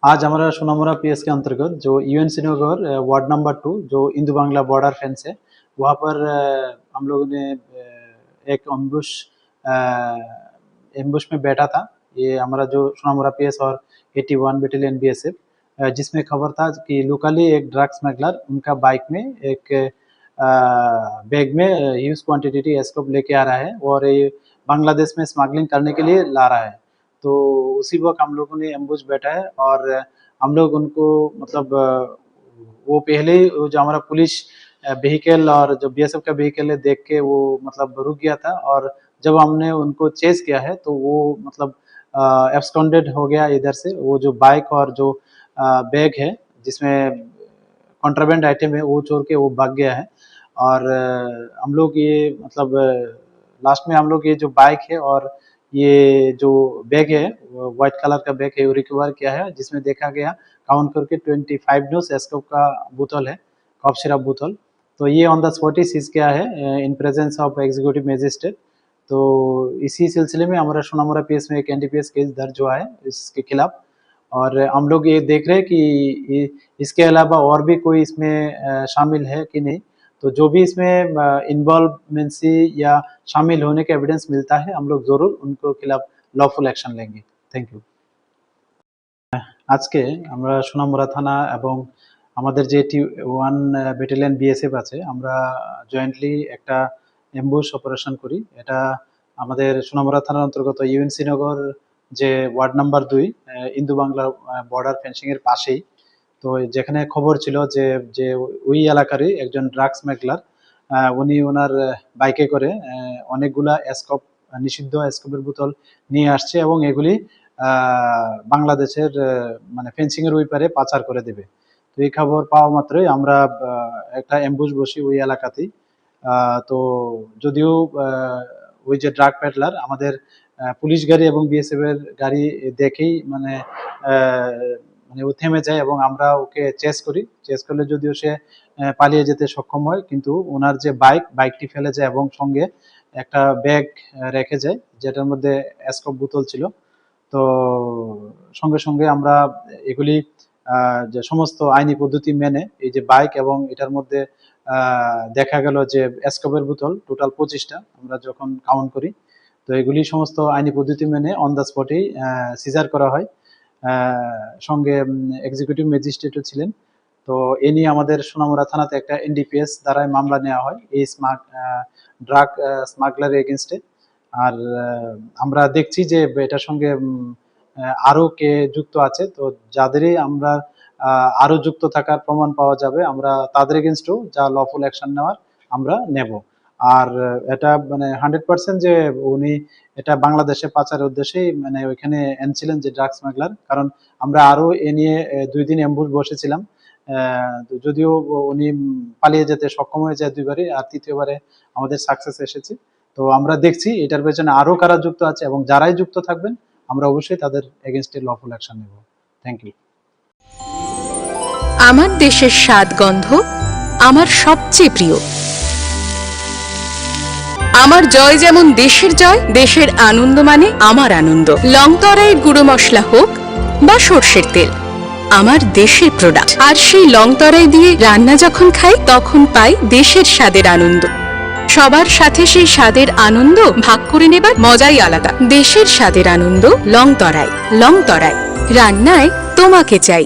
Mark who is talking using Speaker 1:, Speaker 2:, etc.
Speaker 1: आज हमारा सोनामुरा पीएस के अंतर्गत जो यूएन श्रीनगर वार्ड नंबर 2 जो इंडो बांग्ला बॉर्डर फेंस है वहाँ पर हम लोगों ने एक एम्बुश में बैठा था। ये हमारा जो सोनामुरा पीएस और 81 बटालियन बीएसएफ जिसमें खबर था कि लोकली एक ड्रग स्मगलर उनका बाइक में एक बैग में ह्यूज क्वांटिटी एस्कोप लेके आ रहा है और ये बांग्लादेश में स्मगलिंग करने के लिए ला रहा है। तो उसी वक्त हम लोगों ने एम्बुश बैठा है और हम लोग उनको मतलब वो पहले ही जो हमारा पुलिस व्हीकल और जो बीएसएफ का व्हीकल है देख के वो मतलब रुक गया था और जब हमने उनको चेस किया है तो वो मतलब एब्सकॉन्डेड हो गया इधर से। वो जो बाइक और जो बैग है जिसमें कॉन्ट्राबैंड आइटम है वो चोर के वो भाग गया है। और हम लोग ये मतलब लास्ट में हम लोग ये जो बाइक है और ये जो बैग है व्हाइट कलर का बैग है वो रिकवर किया है जिसमें देखा गया काउंट करके 25 न्यूज एस्कोप का बोतल है, कॉफ सिरप बोतल। तो ये on the spot he sees किया है in presence of executive magistrate. तो इसी सिलसिले में हमारा सोनामुरा पीएस में एक एनडीपीएस केस दर्ज हुआ है इसके खिलाफ और हम लोग ये देख रहे हैं कि इसके अलावा और भी कोई इसमें शामिल है कि नहीं। तो जो भी इसमें इन्वॉल्वमेंसी या शामिल होने का एविडेंस मिलता है हम लोग जरूर उनको खिलाफ लॉफुल एक्शन लेंगे। Thank you. আজকে আমরা সোনামুরা থানা এবং আমাদের যে 81 ব্যাটালিয়ন বিএসএফ আছে আমরা জয়েন্টলি একটা এমবুশ অপারেশন করি। এটা আমাদের সোনামুরা থানার অন্তর্গত ইউএন শ্রীনগর যে ward number 2 Indo Bangla border fencing এর পাশেই। তো যেখানে খবর ছিল যে যে ওই এলাকারই একজন ড্রাগ স্মাগলার উনি ওনার বাইকে করে অনেকগুলা এসকপ নিষিদ্ধ এসকপের বোতল নিয়ে আসছে এবং এগুলি বাংলাদেশের মানে ফেন্সিং এর ওই পারে পাচার করে দেবে। তো এই খবর পাওয়া মাত্রই আমরা একটা অ্যাম্বুশ বসি ওই এলাকাতেই। তো যদিও ওই যে ড্রাগ পেডলার আমাদের পুলিশ গাড়ি এবং বিএসএফ এর গাড়ি দেখেই মানে ও থেমে যায় এবং আমরা ওকে চেস করি। চেস করলে যদিও সে পালিয়ে যেতে সক্ষম হয় কিন্তু ওনার যে বাইকটি ফেলে যায় এবং সঙ্গে একটা ব্যাগ রেখে যায় যেটার মধ্যে এসকপ বোতল ছিল। তো সঙ্গে সঙ্গে আমরা এগুলি যে সমস্ত আইনি পদ্ধতি মেনে এই যে বাইক এবং এটার মধ্যে দেখা গেল যে এসকপের বোতল টোটাল 25টা আমরা যখন কাউন্ট করি। তো এগুলি সমস্ত আইনি পদ্ধতি মেনে অন দ্য স্পটেই সিজার করা হয়। সঙ্গে এক্সিকিউটিভ ম্যাজিস্ট্রেটও ছিলেন। তো এ নিয়ে আমাদের সোনামুরা থানাতে একটা এনডিপিএস দ্বারাই মামলা নেওয়া হয় এই ড্রাগ স্মাগলারের এগেনস্টে। আর আমরা দেখছি যে এটার সঙ্গে আরো কে যুক্ত আছে। তো যাদেরই আমরা আরো যুক্ত থাকার প্রমাণ পাওয়া যাবে আমরা তাদের এগেনস্টেও যা লফুল অ্যাকশন নেওয়ার আমরা নেব। আর এটা মানে 100% যে উনি এটা বাংলাদেশে পাচারের উদ্দেশ্যেই মানে ওইখানে এনেছিলেন যে ড্রাগ স্মাগলার। কারণ আমরা আরো এ নিয়ে 2 দিন অ্যাম্বুশ বসেছিলাম। যদিও উনি পালিয়ে যেতে সক্ষম হয়ে যায় 2বারই আর 3য়বারে আমাদের সাকসেস এসেছে। তো আমরা দেখছি এটার পেছনে আরো কারা যুক্ত আছে এবং যারাই যুক্ত থাকবেন আমরা অবশ্যই তাদের এগেইনস্টে লফুল অ্যাকশন নেব। Thank you.
Speaker 2: আমার দেশের স্বাদ গন্ধ আমার সবচেয়ে প্রিয়। আমার জয় যেমন দেশের জয়, দেশের আনন্দ মানে আমার আনন্দ। লংতরাই গুঁড়ো মশলা হোক বা সরষের তেল, আমার দেশের প্রোডাক্ট। আর সেই লংতরাই দিয়ে রান্না যখন খাই তখন পাই দেশের স্বাদের আনন্দ। সবার সাথে সেই স্বাদের আনন্দ ভাগ করে নেবার মজাই আলাদা। দেশের স্বাদের আনন্দ লংতরাই। লংতরাই রান্নায় তোমাকে চাই।